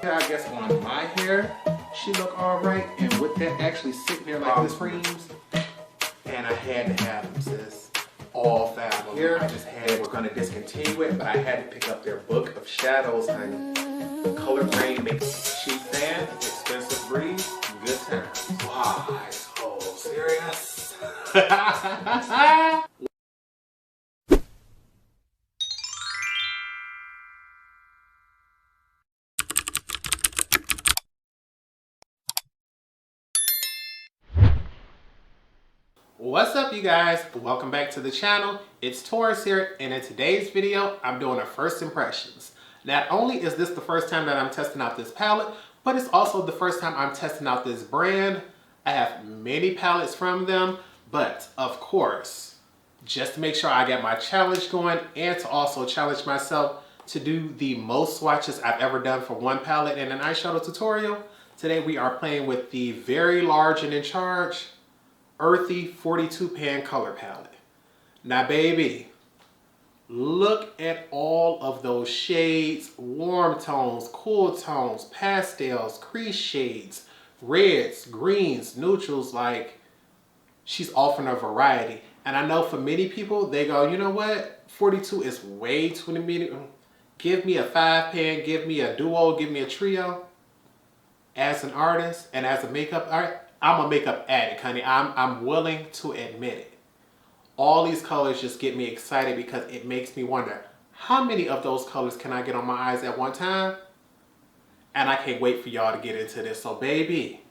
I guess on my hair, she look all right. And with that actually sitting there like this creams, and I had to have them, sis. All 5 of them. Here, I just had, we're gonna discontinue it, but I had to pick up their book of shadows, honey. Color grade makes cheap fan, expensive breeze, good times. Wow, so serious. What's up, you guys? Welcome back to the channel. It's Torrence here, and in today's video, I'm doing a first impressions. Not only is this the first time that I'm testing out this palette, but it's also the first time I'm testing out this brand. I have many palettes from them, but of course, just to make sure I get my challenge going and to also challenge myself to do the most swatches I've ever done for one palette in an eyeshadow tutorial, today we are playing with the very large and in charge Earthy 42 pan color palette. Now baby, look at all of those shades: warm tones, cool tones, pastels, crease shades, reds, greens, neutrals. Like, she's offering a variety. And I know for many people, they go, you know what, 42 is way too many. Give me a 5 pan, give me a duo, give me a trio. As an artist and as a makeup artist, I'm a makeup addict, honey. I'm willing to admit it. All these colors just get me excited because it makes me wonder, how many of those colors can I get on my eyes at one time? And I can't wait for y'all to get into this. So baby,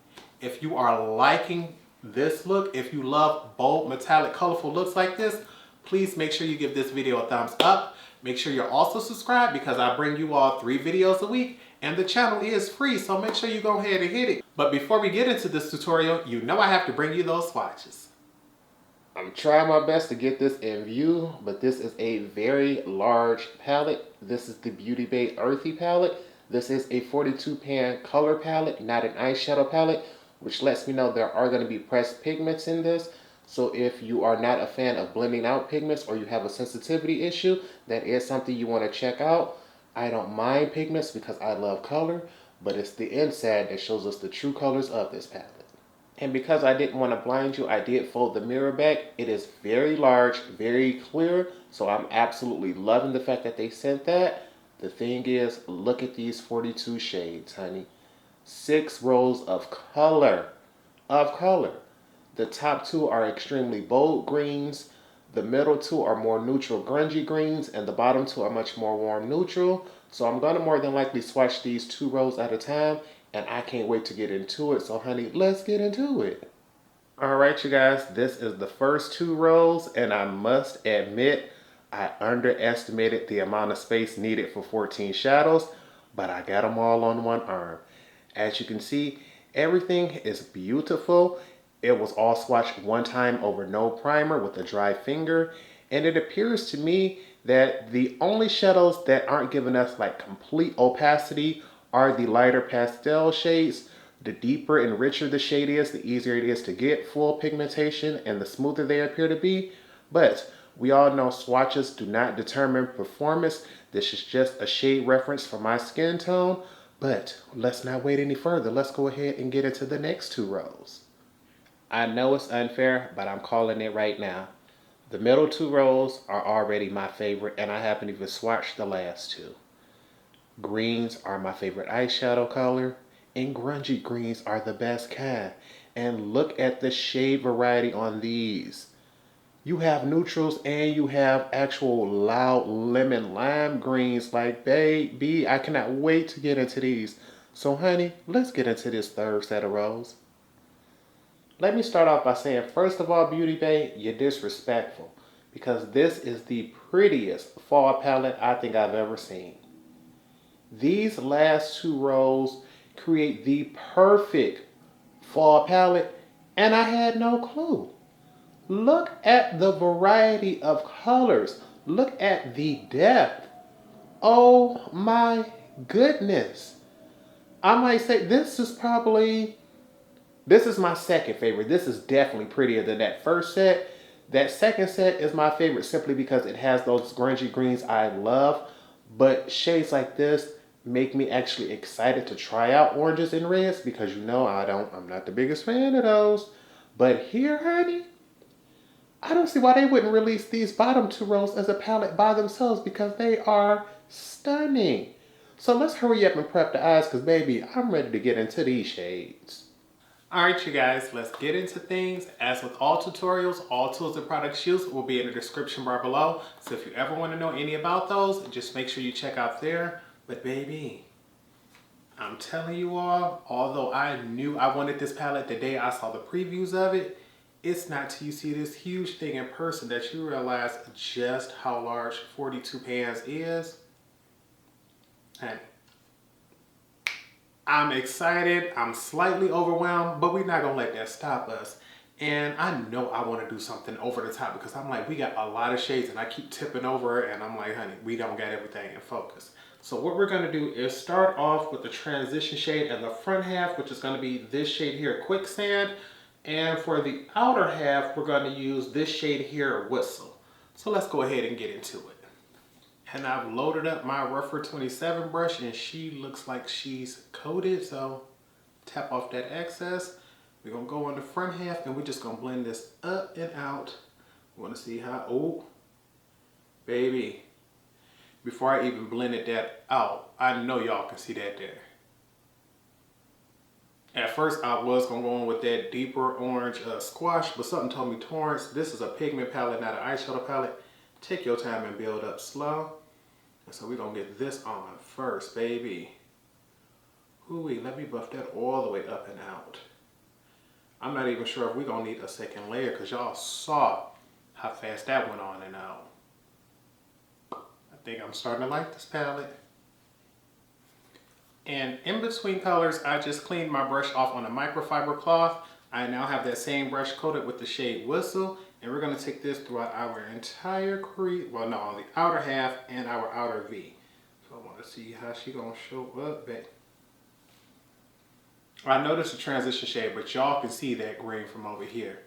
if you are liking this look, if you love bold, metallic, colorful looks like this, please make sure you give this video a thumbs up. Make sure you're also subscribed because I bring you all 3 videos a week. And the channel is free, so make sure you go ahead and hit it. But before we get into this tutorial, you know I have to bring you those swatches. I'm trying my best to get this in view, but this is a very large palette. This is the beautybay Earthy palette. This is a 42 pan color palette, not an eyeshadow palette, which lets me know there are going to be pressed pigments in this. So if you are not a fan of blending out pigments or you have a sensitivity issue, that is something you want to check out. I don't mind pigments because I love color, but it's the inside that shows us the true colors of this palette. And because I didn't want to blind you, I did fold the mirror back. It is very large, very clear, so I'm absolutely loving the fact that they sent that. The thing is, look at these 42 shades, honey. 6 rows of color. The top 2 are extremely bold greens. The middle 2 are more neutral grungy greens, and the bottom 2 are much more warm neutral. So I'm going to more than likely swatch these 2 rows at a time, and I can't wait to get into it. So honey, let's get into it. Alright you guys, this is the first 2 rows, and I must admit, I underestimated the amount of space needed for 14 shadows, but I got them all on one arm. As you can see, everything is beautiful. It was all swatched one time over no primer with a dry finger. And it appears to me that the only shadows that aren't giving us like complete opacity are the lighter pastel shades. The deeper and richer the shade is, the easier it is to get full pigmentation and the smoother they appear to be. But we all know swatches do not determine performance. This is just a shade reference for my skin tone. But let's not wait any further. Let's go ahead and get into the next 2 rows. I know it's unfair, but I'm calling it right now. The middle 2 rows are already my favorite, and I haven't even swatched the last 2. Greens are my favorite eyeshadow color, and grungy greens are the best kind. And look at the shade variety on these. You have neutrals and you have actual loud lemon lime greens. Like, baby, I cannot wait to get into these. So honey, let's get into this 3rd set of rows. Let me start off by saying, first of all, Beauty Bay, you're disrespectful, because this is the prettiest fall palette I think I've ever seen. These last 2 rows create the perfect fall palette, and I had no clue. Look at the variety of colors. Look at the depth. Oh my goodness. I might say this is my second favorite. This is definitely prettier than that first set. That second set is my favorite simply because it has those grungy greens I love. But shades like this, make me actually excited to try out oranges and reds because you know I'm not the biggest fan of those. But here, honey, I don't see why they wouldn't release these bottom two rows as a palette by themselves because they are stunning. So let's hurry up and prep the eyes because baby, I'm ready to get into these shades. Alright you guys, let's get into things. As with all tutorials, all tools and products used will be in the description bar below. So if you ever want to know any about those, just make sure you check out there. But baby, I'm telling you all, although I knew I wanted this palette the day I saw the previews of it, it's not till you see this huge thing in person that you realize just how large 42 pans is. And I'm excited, I'm slightly overwhelmed, but we're not gonna let that stop us. And I know I wanna do something over the top because I'm like, we got a lot of shades and I keep tipping over and I'm like, honey, we don't got everything in focus. So what we're gonna do is start off with the transition shade in the front half, which is gonna be this shade here, Quicksand. And for the outer half, we're gonna use this shade here, Whistle. So let's go ahead and get into it. And I've loaded up my Redford 27 brush and she looks like she's coated. So tap off that excess. We're gonna go on the front half and we're just gonna blend this up and out. We wanna see how, oh, baby. Before I even blended that out, I know y'all can see that there. At first I was gonna go on with that deeper orange squash, but something told me, Torrence, this is a pigment palette, not an eyeshadow palette. Take your time and build up slow. And so we're gonna get this on first, baby. Ooh-wee, let me buff that all the way up and out. I'm not even sure if we're gonna need a second layer because y'all saw how fast that went on and out. I think I'm starting to like this palette. And in between colors, I just cleaned my brush off on a microfiber cloth. I now have that same brush coated with the shade Whistle. And we're gonna take this throughout our entire crease, well no, on the outer half and our outer V. So I wanna see how she gonna show up, but I noticed a transition shade, but y'all can see that green from over here.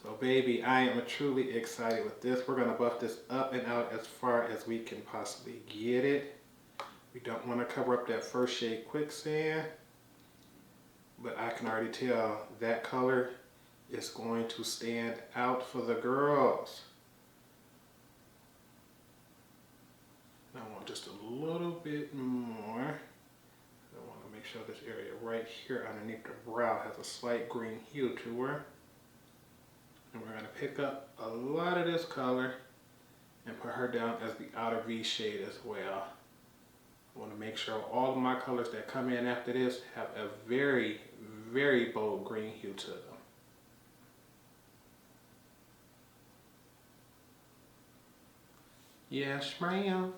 So baby, I am truly excited with this. We're gonna buff this up and out as far as we can possibly get it. We don't wanna cover up that first shade Quicksand, but I can already tell that color is going to stand out for the girls. I want just a little bit more. I want to make sure this area right here underneath the brow has a slight green hue to her. And we're going to pick up a lot of this color and put her down as the outer V shade as well. I want to make sure all of my colors that come in after this have a very, very bold green hue to them. Yes, ma'am.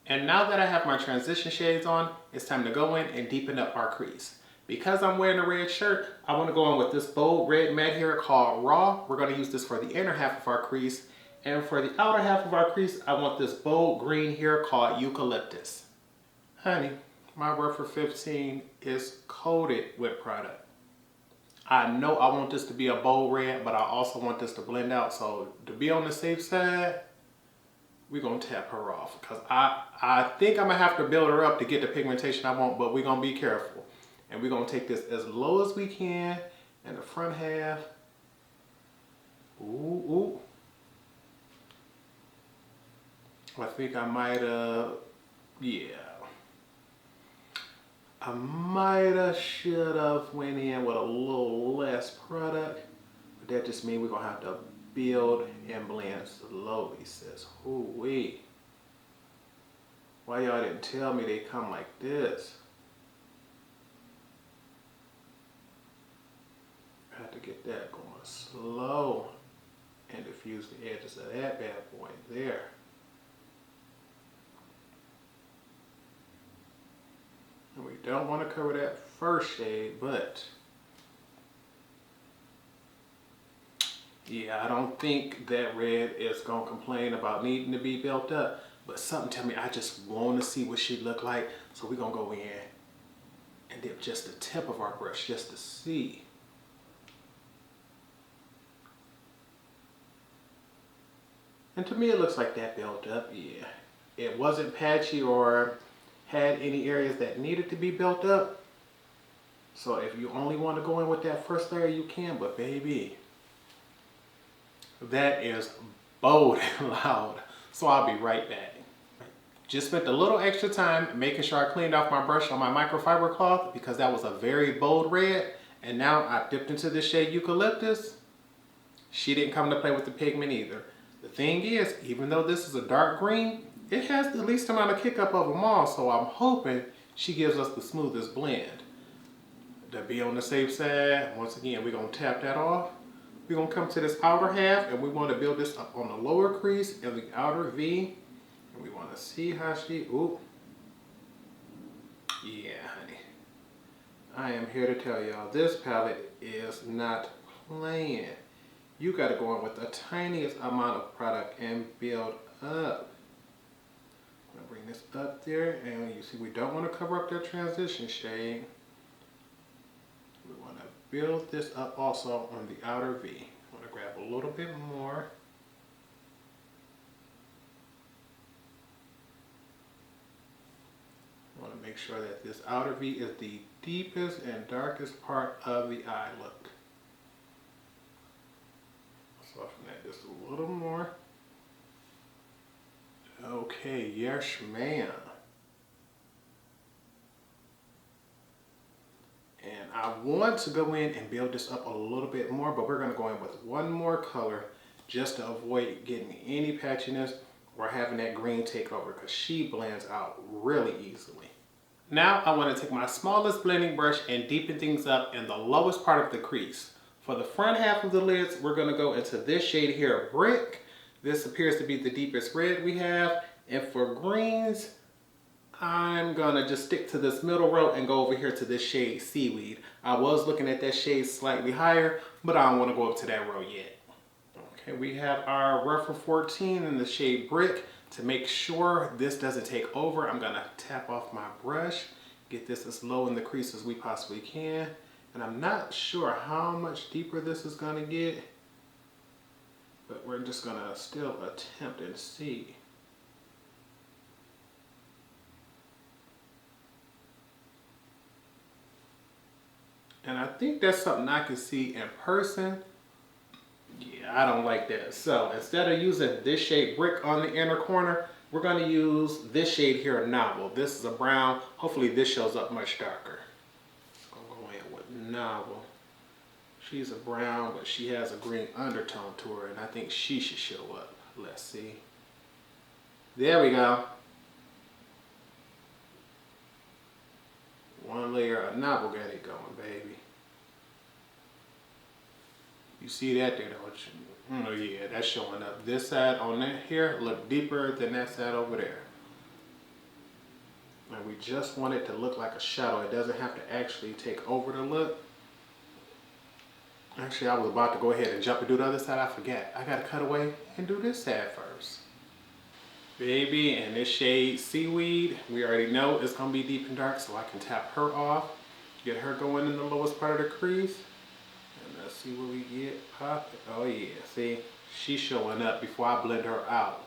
And now that I have my transition shades on, it's time to go in and deepen up our crease. Because I'm wearing a red shirt, I want to go in with this bold red matte here called Raw. We're going to use this for the inner half of our crease. And for the outer half of our crease, I want this bold green here called Eucalyptus. Honey, my Redford 15 is coated with product. I know I want this to be a bold red, but I also want this to blend out. So to be on the safe side, we're gonna tap her off because I think I'm gonna have to build her up to get the pigmentation I want, but we're gonna be careful. And we're gonna take this as low as we can in the front half. Ooh, ooh. I think I might have, yeah. I might have, should have went in with a little less product, but that just means we're gonna have to build and blend slowly, sis. Ooh-wee. Why y'all didn't tell me they come like this? I have to get that going slow and diffuse the edges of that bad boy there. And we don't want to cover that first shade, but yeah, I don't think that red is going to complain about needing to be built up, but something tell me I just want to see what she look like. So we're going to go in and dip just the tip of our brush just to see. And to me it looks like that built up, yeah. It wasn't patchy or had any areas that needed to be built up. So if you only want to go in with that first layer, you can, but baby, that is bold and loud. So I'll be right back. Just spent a little extra time making sure I cleaned off my brush on my microfiber cloth because that was a very bold red. And now I've dipped into the shade Eucalyptus. She didn't come to play with the pigment either. The thing is, even though this is a dark green, it has the least amount of kick up of them all. So I'm hoping she gives us the smoothest blend. To be on the safe side, once again, we're going to tap that off. We're going to come to this outer half and we want to build this up on the lower crease and the outer V. And we want to see how she, ooh. Yeah, honey. I am here to tell y'all, this palette is not playing. You got to go in with the tiniest amount of product and build up. I'm going to bring this up there and you see we don't want to cover up that transition shade. We want to build this up also on the outer V. I want to grab a little bit more. I want to make sure that this outer V is the deepest and darkest part of the eye look. Soften that just a little more. Okay, yes ma'am. And I want to go in and build this up a little bit more, but we're going to go in with one more color just to avoid getting any patchiness or having that green take over because she blends out really easily. Now I want to take my smallest blending brush and deepen things up in the lowest part of the crease. For the front half of the lids, we're going to go into this shade here, Brick. This appears to be the deepest red we have. And for greens, I'm gonna just stick to this middle row and go over here to this shade Seaweed. I was looking at that shade slightly higher, but I don't want to go up to that row yet. Okay, we have our Redford 14 in the shade Brick. To make sure this doesn't take over, I'm gonna tap off my brush, get this as low in the crease as we possibly can. And I'm not sure how much deeper this is gonna get, but we're just gonna still attempt and see. And I think that's something I can see in person. Yeah, I don't like that. So instead of using this shade Brick on the inner corner, we're going to use this shade here, Novel. This is a brown. Hopefully this shows up much darker. I'm going to go in with Novel. She's a brown, but she has a green undertone to her, and I think she should show up. Let's see. There we go. One layer of Novel got it going, baby. You see that there, don't you? Oh yeah, that's showing up. This side on that here look deeper than that side over there. And we just want it to look like a shadow. It doesn't have to actually take over the look. Actually, I was about to go ahead and jump and do the other side. I forgot. I gotta cut away and do this side first. Baby, and this shade Seaweed, we already know it's gonna be deep and dark, so I can tap her off, get her going in the lowest part of the crease. Let's see what we get popping. Oh yeah, see, she's showing up before I blend her out.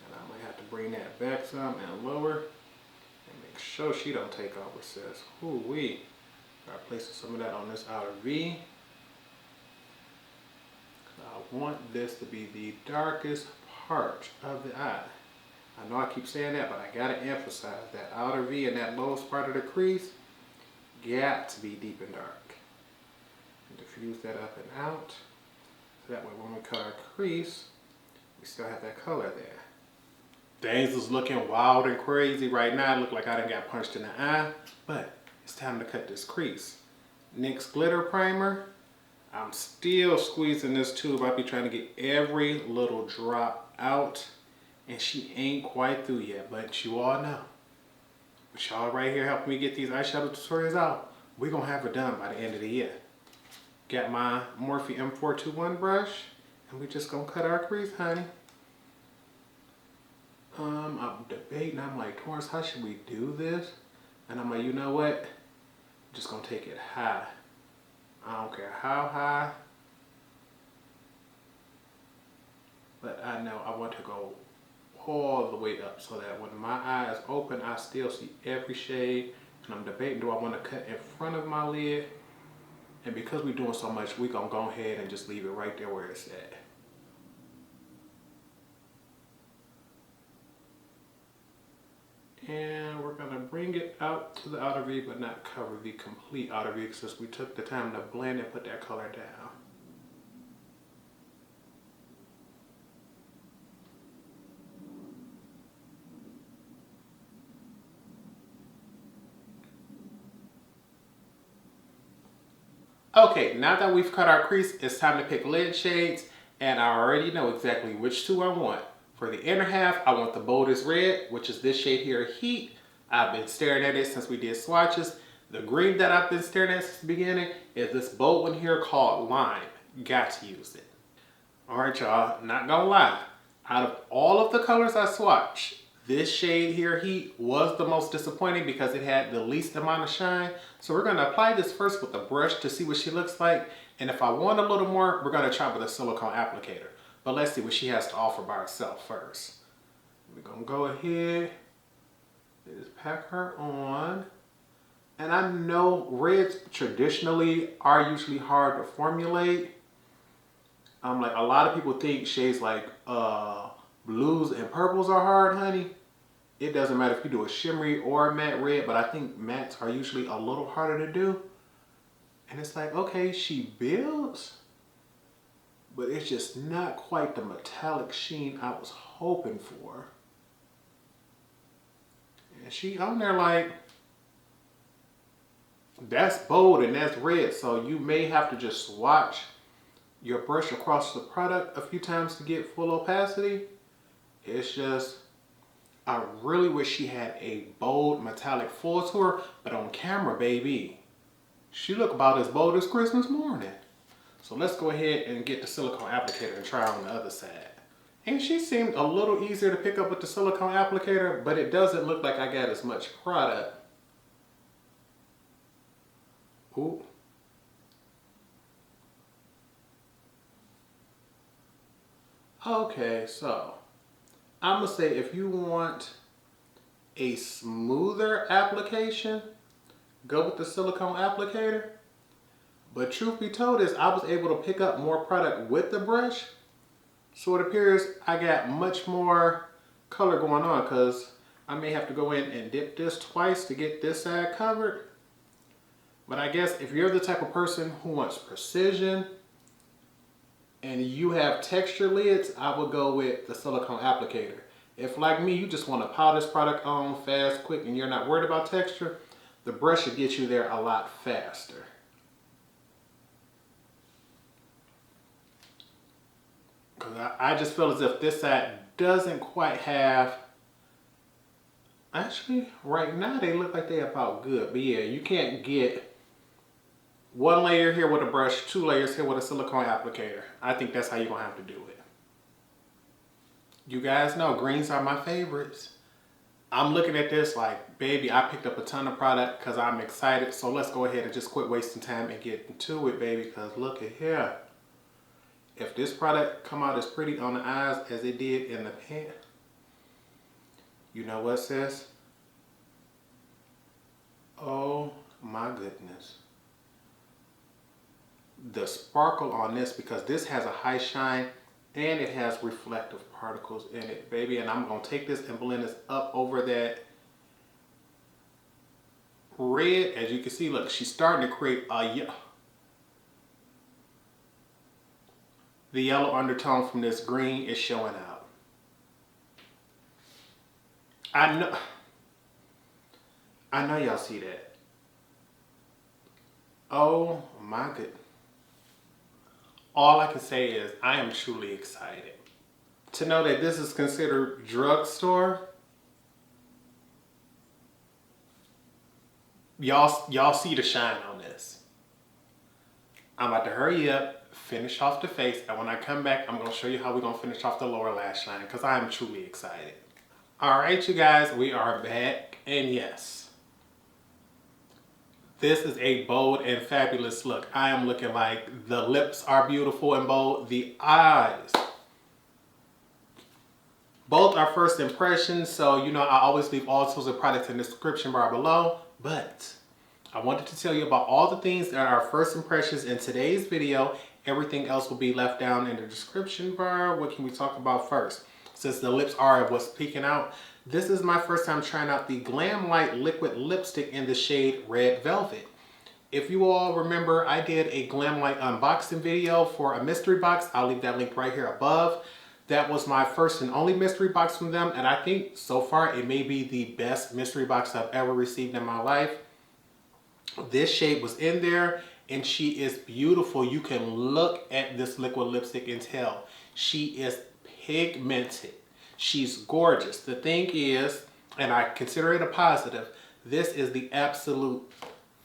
And I might have to bring that back some and lower and make sure she don't take over, sis. Ooh-wee. Start placing some of that on this outer V. I want this to be the darkest part of the eye. I know I keep saying that, but I gotta emphasize that outer V and that lowest part of the crease got to be deep and dark. Diffuse that up and out, so that way when we cut our crease, we still have that color there. Things is looking wild and crazy right now. It look like I done got punched in the eye, but it's time to cut this crease. NYX Glitter Primer. I'm still squeezing this tube. I'll be trying to get every little drop out, and she ain't quite through yet, but you all know. With y'all right here helping me get these eyeshadow tutorials out, we're gonna have it done by the end of the year. Got my Morphe M421 brush, and we just gonna cut our crease, honey. I'm debating, I'm like, Torrence, how should we do this? And I'm like, you know what? I'm just gonna take it high. I don't care how high, but I know I want to go all the way up so that when my eye is open, I still see every shade. And I'm debating, do I want to cut in front of my lid? And because we're doing so much, we're going to go ahead and just leave it right there where it's at. And we're going to bring it out to the outer V, but not cover the complete outer V since we took the time to blend and put that color down. Okay, now that we've cut our crease, it's time to pick lid shades, and I already know exactly which two I want. For the inner half, I want the boldest red, which is this shade here, Heat. I've been staring at it since we did swatches. The green that I've been staring at since the beginning is this bold one here called Lime. Got to use it. Alright y'all, not gonna lie. Out of all of the colors I swatched, this shade here, Heat, was the most disappointing because it had the least amount of shine. So we're gonna apply this first with a brush to see what she looks like. And if I want a little more, we're gonna try with a silicone applicator. But let's see what she has to offer by herself first. We're gonna go ahead and just pack her on. And I know reds traditionally are usually hard to formulate. Like a lot of people think shades like blues and purples are hard, honey. It doesn't matter if you do a shimmery or a matte red, but I think mattes are usually a little harder to do. And it's like, okay, she builds, but it's just not quite the metallic sheen I was hoping for. And she on there like, that's bold and that's red, so you may have to just swatch your brush across the product a few times to get full opacity. It's just, I really wish she had a bold metallic full to her, but on camera, baby, she looked about as bold as Christmas morning. So let's go ahead and get the silicone applicator and try on the other side. And she seemed a little easier to pick up with the silicone applicator, but it doesn't look like I got as much product. Ooh. Okay, so I'm gonna say if you want a smoother application, go with the silicone applicator. But truth be told is I was able to pick up more product with the brush. So it appears I got much more color going on because I may have to go in and dip this twice to get this side covered. But I guess if you're the type of person who wants precision and you have texture lids, I would go with the silicone applicator. If like me, you just want to pile this product on fast, quick, and you're not worried about texture, the brush should get you there a lot faster. Because I just feel as if this side doesn't quite have, actually right now they look like they're about good. But yeah, you can't get one layer here with a brush, 2 layers here with a silicone applicator. I think that's how you're gonna have to do it. You guys know greens are my favorites. I'm looking at this like, baby, I picked up a ton of product because I'm excited. So let's go ahead and just quit wasting time and get into it, baby, because look at here. If this product come out as pretty on the eyes as it did in the pan, you know what, sis? Oh my goodness. The sparkle on this, because this has a high shine and it has reflective particles in it, baby. And I'm gonna take this and blend this up over that red. As you can see, look, she's starting to create a the yellow undertone from this green is showing out. I know y'all see that. Oh my goodness. All I can say is I am truly excited to know that this is considered drugstore. Y'all see the shine on this. I'm about to hurry up, finish off the face, and when I come back, I'm gonna show you how we're gonna finish off the lower lash line because I'm truly excited. All right, you guys, we are back, and yes, this is a bold and fabulous look. I am looking like the lips are beautiful and bold, the eyes Both are first impressions, so you know I always leave all sorts of products in the description bar below. But I wanted to tell you about all the things that are first impressions in today's video. Everything else will be left down in the description bar. What can we talk about first? Since the lips are what's peeking out, this is my first time trying out the Glam Light Liquid Lipstick in the shade Red Velvet. If you all remember, I did a Glam Light unboxing video for a mystery box. I'll leave that link right here above. That was my first and only mystery box from them, and I think so far it may be the best mystery box I've ever received in my life. This shade was in there, and she is beautiful. You can look at this liquid lipstick and tell she is pigmented. She's gorgeous. The thing is, and I consider it a positive, this is the absolute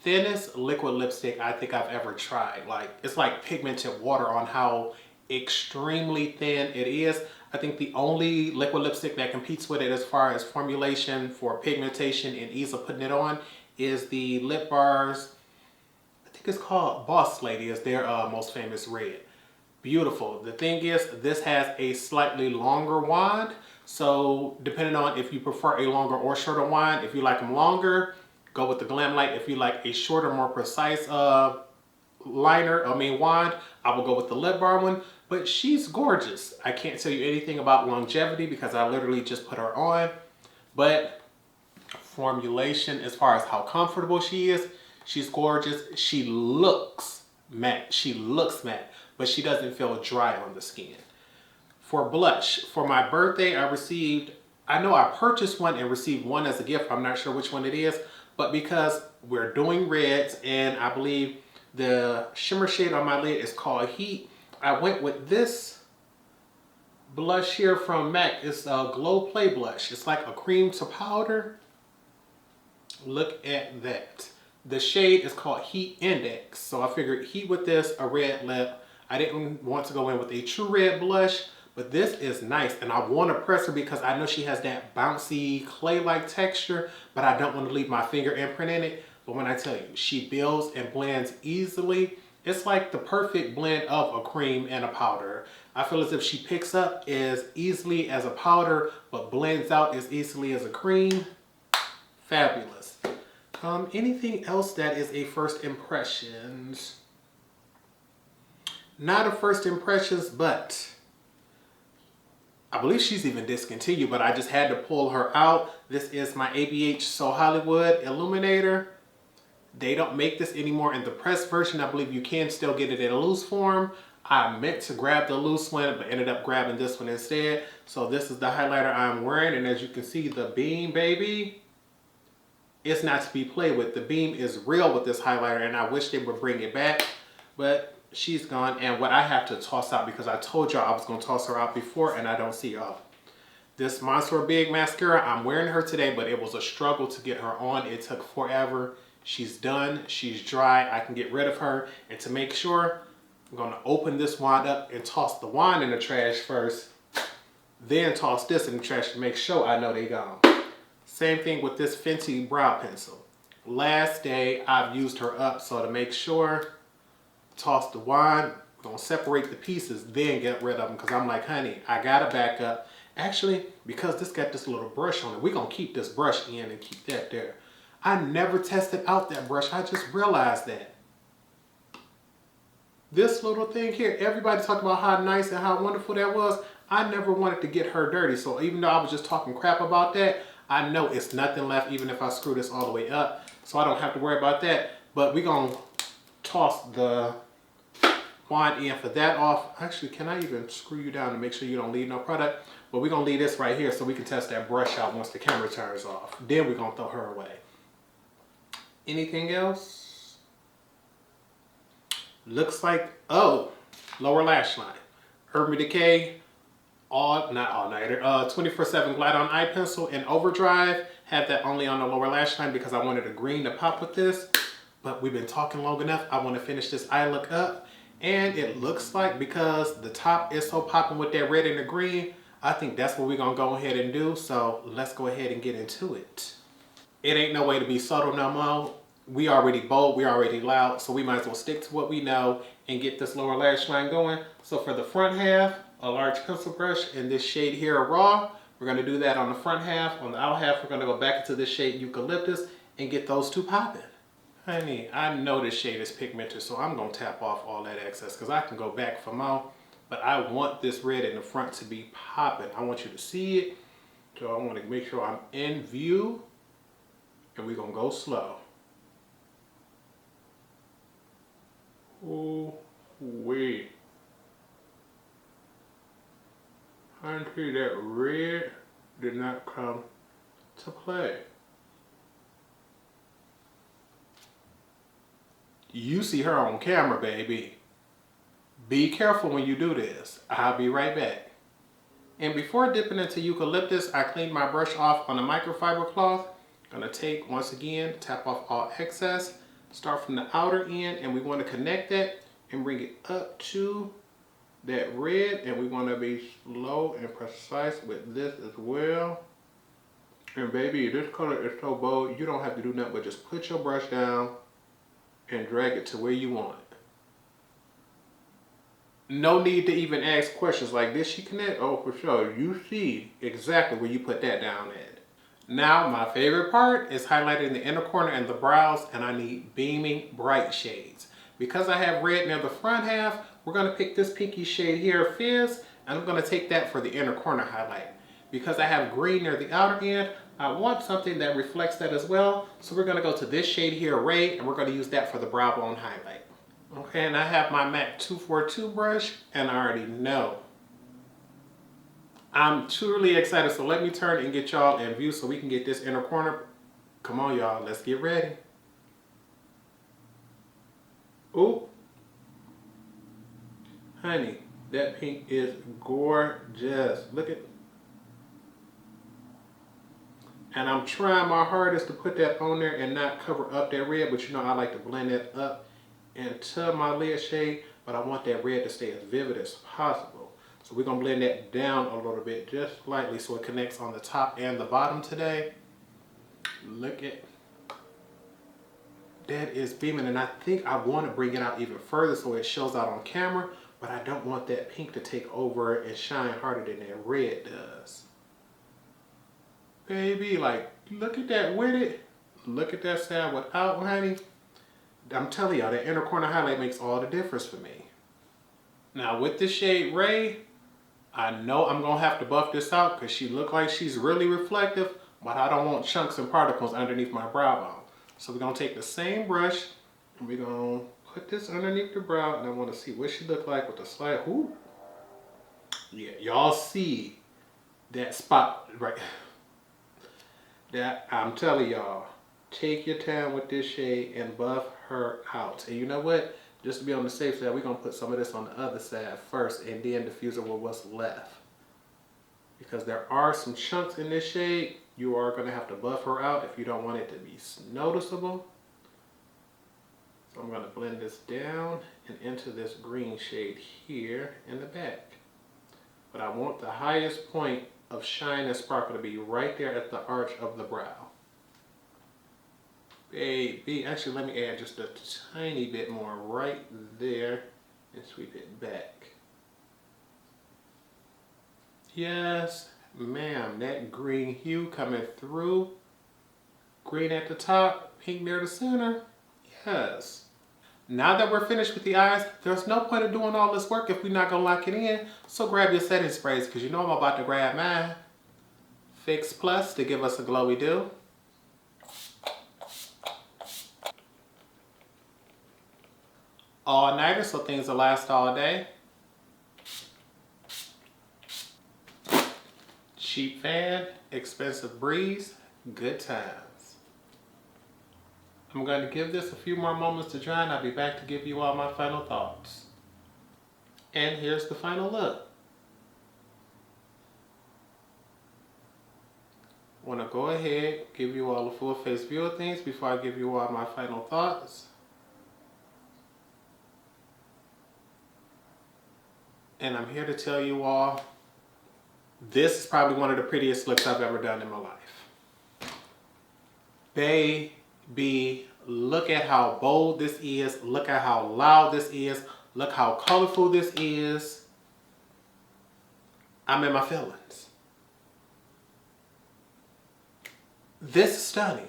thinnest liquid lipstick I think I've ever tried. Like, it's like pigmented water on how extremely thin it is. I think the only liquid lipstick that competes with it as far as formulation for pigmentation and ease of putting it on is the Lip Bar's, I think it's called Boss Lady, is their most famous red. Beautiful. The thing is, this has a slightly longer wand, so depending on if you prefer a longer or shorter wand, if you like them longer, go with the Glam Light. If you like a shorter, more precise wand, I will go with the Lip Bar one. But she's gorgeous. I can't tell you anything about longevity because I literally just put her on. But formulation, as far as how comfortable she is, she's gorgeous. She looks matte. She looks matte, but she doesn't feel dry on the skin. For blush, for my birthday, I know I purchased one and received one as a gift. I'm not sure which one it is, but because we're doing reds and I believe the shimmer shade on my lid is called Heat, I went with this blush here from MAC. It's a Glow Play blush. It's like a cream to powder. Look at that. The shade is called Heat Index. So I figured heat with this, a red lip. I didn't want to go in with a true red blush, but this is nice. And I want to press her because I know she has that bouncy clay-like texture, but I don't want to leave my finger imprint in it. But when I tell you, she builds and blends easily. It's like the perfect blend of a cream and a powder. I feel as if she picks up as easily as a powder, but blends out as easily as a cream. Fabulous. Anything else that is a first impressions? Not a first impressions, but I believe she's even discontinued, but I just had to pull her out. This is my ABH So Hollywood Illuminator. They don't make this anymore in the pressed version. I believe you can still get it in a loose form. I meant to grab the loose one, but ended up grabbing this one instead. So this is the highlighter I'm wearing. And as you can see, the beam, baby, it's not to be played with. The beam is real with this highlighter, and I wish they would bring it back. But she's gone. And what I have to toss out, because I told y'all I was going to toss her out before, and I don't see y'all. This Monster Big Mascara, I'm wearing her today, but it was a struggle to get her on. It took forever. She's done, she's dry, I can get rid of her. And to make sure, I'm gonna open this wand up and toss the wand in the trash first, then toss this in the trash to make sure I know they gone. Same thing with this Fenty brow pencil. Last day, I've used her up, so to make sure, toss the wand, gonna separate the pieces, then get rid of them, because I'm like, honey, I gotta back up. Actually, because this got this little brush on it, we're gonna keep this brush in and keep that there. I never tested out that brush. I just realized that. This little thing here, everybody talked about how nice and how wonderful that was. I never wanted to get her dirty. So even though I was just talking crap about that, I know it's nothing left even if I screw this all the way up. So I don't have to worry about that. But we're going to toss the wand in for that off. Actually, can I even screw you down to make sure you don't leave no product? But we're going to leave this right here so we can test that brush out once the camera turns off. Then we're going to throw her away. Anything else? Looks like, oh, lower lash line. Urban Decay, not all-nighter, 24/7 Glide On Eye Pencil in Overdrive. Had that only on the lower lash line because I wanted a green to pop with this. But we've been talking long enough. I want to finish this eye look up. And it looks like, because the top is so popping with that red and the green, I think that's what we're going to go ahead and do. So let's go ahead and get into it. It ain't no way to be subtle no more. We already bold, we already loud, so we might as well stick to what we know and get this lower lash line going. So for the front half, a large pencil brush in this shade here, Raw. We're going to do that on the front half. On the out half, we're going to go back into this shade Eucalyptus and get those two popping. Honey, I know this shade is pigmented, so I'm going to tap off all that excess because I can go back for more. But I want this red in the front to be popping. I want you to see it. So I want to make sure I'm in view. And we're going to go slow. Oh, wait. Honey, that red did not come to play. You see her on camera, baby. Be careful when you do this. I'll be right back. And before dipping into Eucalyptus, I cleaned my brush off on a microfiber cloth. Gonna take, once again, tap off all excess. Start from the outer end, and we want to connect that and bring it up to that red. And we want to be slow and precise with this as well. And baby, this color is so bold, you don't have to do nothing but just put your brush down and drag it to where you want it. No need to even ask questions like, did she connect? Oh, for sure. You see exactly where you put that down at. Now, my favorite part is highlighting the inner corner and the brows, and I need beaming bright shades. Because I have red near the front half, we're going to pick this pinky shade here, Fizz, and I'm going to take that for the inner corner highlight. Because I have green near the outer end, I want something that reflects that as well. So we're going to go to this shade here, Ray, and we're going to use that for the brow bone highlight. Okay, and I have my MAC 242 brush, and I already know. I'm truly excited, so let me turn and get y'all in view so we can get this inner corner. Come on, y'all, let's get ready. Ooh. Honey, that pink is gorgeous. Look at. And I'm trying my hardest to put that on there and not cover up that red, but you know I like to blend that up into my lid shade, but I want that red to stay as vivid as possible. So we're gonna blend that down a little bit, just slightly, so it connects on the top and the bottom today. Look at, that is beaming, and I think I want to bring it out even further so it shows out on camera, but I don't want that pink to take over and shine harder than that red does. Baby, like, look at that with it. Look at that side without, honey. I'm telling y'all, that inner corner highlight makes all the difference for me. Now with the shade Ray, I know I'm gonna have to buff this out because she look like she's really reflective, but I don't want chunks and particles underneath my brow bone. So we're gonna take the same brush and we're gonna put this underneath the brow, and I wanna see what she look like with the slight, ooh. Yeah, y'all see that spot right. That, I'm telling y'all, take your time with this shade and buff her out. And you know what? Just to be on the safe side, we're going to put some of this on the other side first and then diffuse it with what's left. Because there are some chunks in this shade. You are going to have to buff her out if you don't want it to be noticeable. So I'm going to blend this down and into this green shade here in the back. But I want the highest point of shine and sparkle to be right there at the arch of the brow. Baby, actually let me add just a tiny bit more right there and sweep it back. Yes, ma'am, that green hue coming through. Green at the top, pink near the center. Yes. Now that we're finished with the eyes, there's no point in doing all this work if we're not gonna lock it in. So grab your setting sprays, because you know I'm about to grab mine. Fix Plus to give us a glowy do. All nighter so things will last all day. Cheap fan, expensive breeze, good times. I'm going to give this a few more moments to dry, and I'll be back to give you all my final thoughts. And here's the final look. I want to go ahead, give you all a full face view of things before I give you all my final thoughts. And I'm here to tell you all, this is probably one of the prettiest looks I've ever done in my life. Baby, look at how bold this is. Look at how loud this is. Look how colorful this is. I'm in my feelings. This is stunning.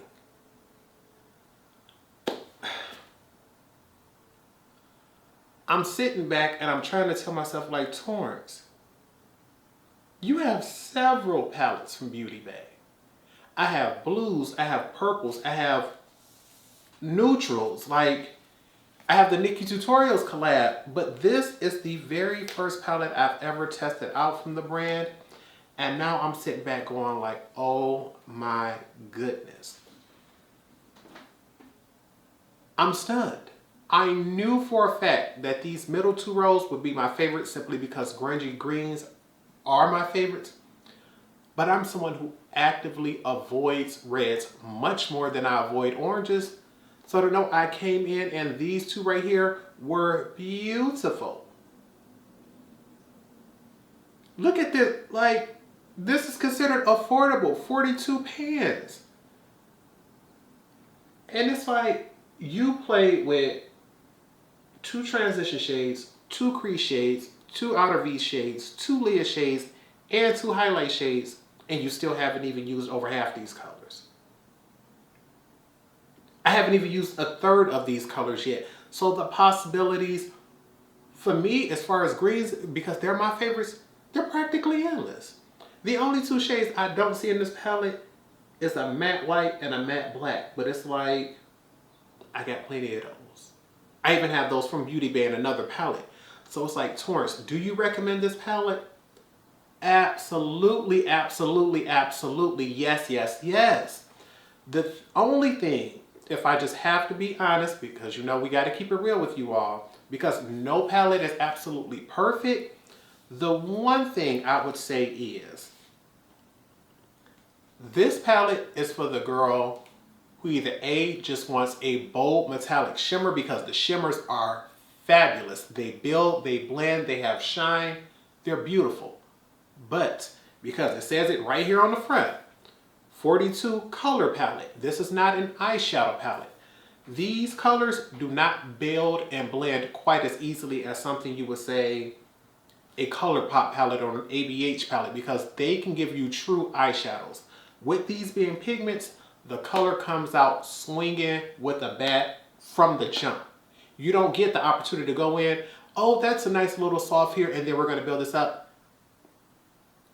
I'm sitting back and I'm trying to tell myself, like, Torrence, you have several palettes from Beauty Bay. I have blues, I have purples, I have neutrals, like, I have the Nikki Tutorials collab, but this is the very first palette I've ever tested out from the brand. And now I'm sitting back going like, oh my goodness. I'm stunned. I knew for a fact that these middle two rows would be my favorite simply because grungy greens are my favorites. But I'm someone who actively avoids reds much more than I avoid oranges. So to know I came in and these two right here were beautiful. Look at this, like, this is considered affordable, 42 pans. And it's like, you played with 2 transition shades, 2 crease shades, 2 outer V shades, 2 Leah shades, and 2 highlight shades, and you still haven't even used over half these colors. I haven't even used a third of these colors yet. So the possibilities for me, as far as greens, because they're my favorites, they're practically endless. The only 2 shades I don't see in this palette is a matte white and a matte black. But it's like, I got plenty of those. I even have those from Beauty Bay in another palette. So it's like, Torrence, do you recommend this palette? Absolutely, absolutely, absolutely. Yes, yes, yes. The only thing, if I just have to be honest, because you know we got to keep it real with you all, because no palette is absolutely perfect, the one thing I would say is, this palette is for the girl who either A, just wants a bold metallic shimmer, because the shimmers are fabulous. They build, they blend, they have shine, they're beautiful. But because it says it right here on the front, 42 color palette. This is not an eyeshadow palette. These colors do not build and blend quite as easily as something you would say a ColourPop palette or an ABH palette, because they can give you true eyeshadows. With these being pigments, the color comes out swinging with a bat from the jump. You don't get the opportunity to go in, oh, that's a nice little soft here, and then we're going to build this up.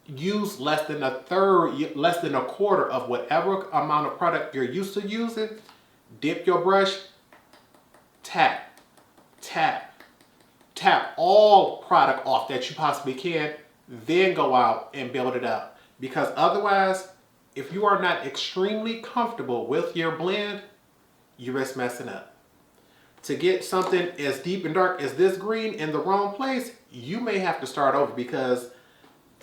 Use less than a third, less than a quarter of whatever amount of product you're used to using. Dip your brush, tap, tap, tap all product off that you possibly can, then go out and build it up. Because otherwise, if you are not extremely comfortable with your blend, you risk messing up. To get something as deep and dark as this green in the wrong place, you may have to start over, because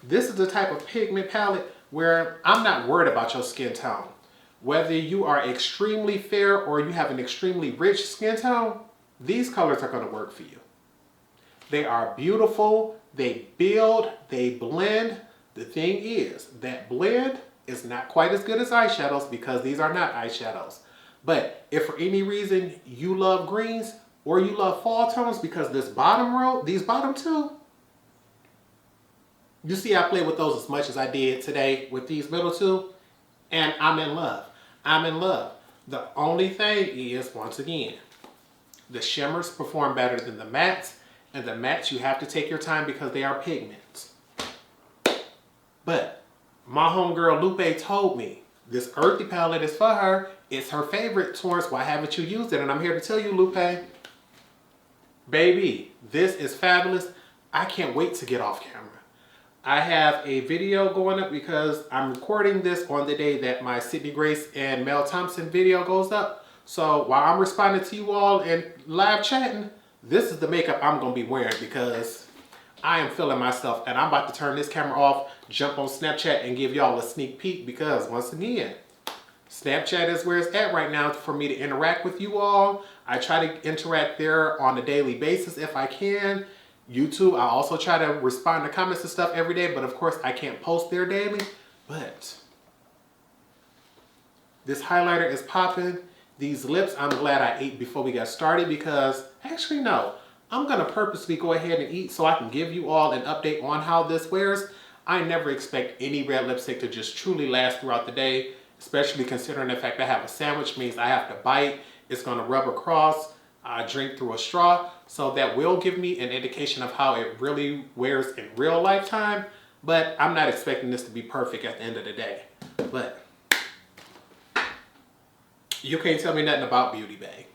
this is the type of pigment palette where I'm not worried about your skin tone. Whether you are extremely fair or you have an extremely rich skin tone, these colors are going to work for you. They are beautiful, they build, they blend. The thing is, that blend is not quite as good as eyeshadows, because these are not eyeshadows. But if for any reason you love greens or you love fall tones, because this bottom row, these bottom two, you see I played with those as much as I did today with these middle two, and I'm in love. I'm in love. The only thing is, once again, the shimmers perform better than the mattes, and the mattes you have to take your time because they are pigments. But my homegirl Lupe told me this Earthy palette is for her. It's her favorite. Torrence, why haven't you used it? And I'm here to tell you, Lupe, baby, this is fabulous. I can't wait to get off camera. I have a video going up because I'm recording this on the day that my Sydney Grace and Mel Thompson video goes up. So while I'm responding to you all and live chatting, this is the makeup I'm going to be wearing, because I am feeling myself, and I'm about to turn this camera off, jump on Snapchat, and give y'all a sneak peek, because once again, Snapchat is where it's at right now for me to interact with you all. I try to interact there on a daily basis if I can. YouTube, I also try to respond to comments and stuff every day, but of course I can't post there daily. But this highlighter is popping. These lips, I'm glad I ate before we got started, because actually no, I'm gonna purposely go ahead and eat so I can give you all an update on how this wears. I never expect any red lipstick to just truly last throughout the day, especially considering the fact that I have a sandwich means I have to bite. It's going to rub across. I drink through a straw. So that will give me an indication of how it really wears in real lifetime. But I'm not expecting this to be perfect at the end of the day. But you can't tell me nothing about Beauty Bay.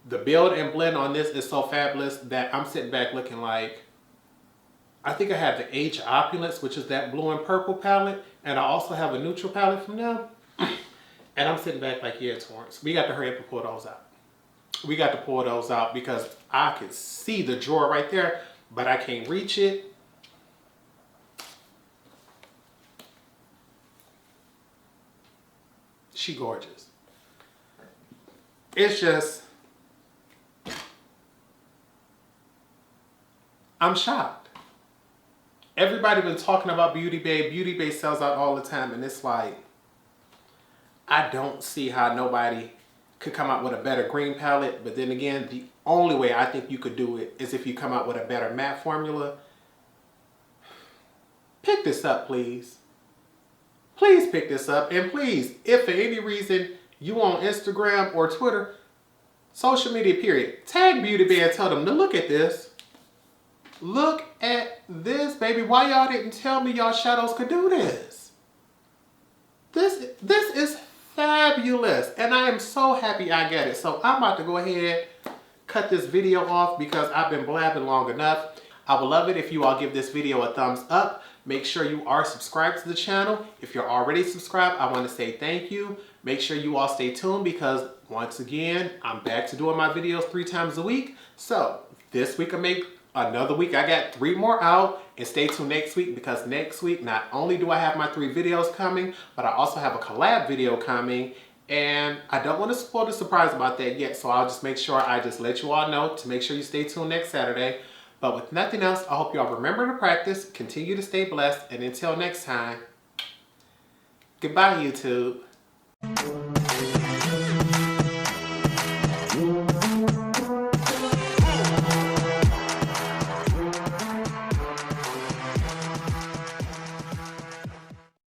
The build and blend on this is so fabulous that I'm sitting back looking like, I think I have the Age of Opulence, which is that blue and purple palette. And I also have a neutral palette from them. And I'm sitting back like, yeah, Torrence, we got to hurry up and pull those out. We got to pull those out because I can see the drawer right there, but I can't reach it. She gorgeous. It's just, I'm shocked. Everybody been talking about Beauty Bay. Beauty Bay sells out all the time, and it's like, I don't see how nobody could come out with a better green palette. But then again, the only way I think you could do it is if you come out with a better matte formula. Pick this up, please. Please pick this up. And please, if for any reason you on Instagram or Twitter, social media period, tag Beauty Bay and tell them to look at this. Look at this, baby. Why y'all didn't tell me y'all shadows could do this? This is fabulous. And I am so happy I get it. So I'm about to go ahead, cut this video off because I've been blabbing long enough. I would love it if you all give this video a thumbs up. Make sure you are subscribed to the channel. If you're already subscribed, I want to say thank you. Make sure you all stay tuned because once again, I'm back to doing my videos 3 times a week. So this week I make another week. I got 3 more out, and stay tuned next week because next week not only do I have my 3 videos coming, but I also have a collab video coming, and I don't want to spoil the surprise about that yet. So I'll just make sure I just let you all know to make sure you stay tuned next Saturday. But with nothing else, I hope you all remember to practice, continue to stay blessed, and until next time, goodbye, YouTube.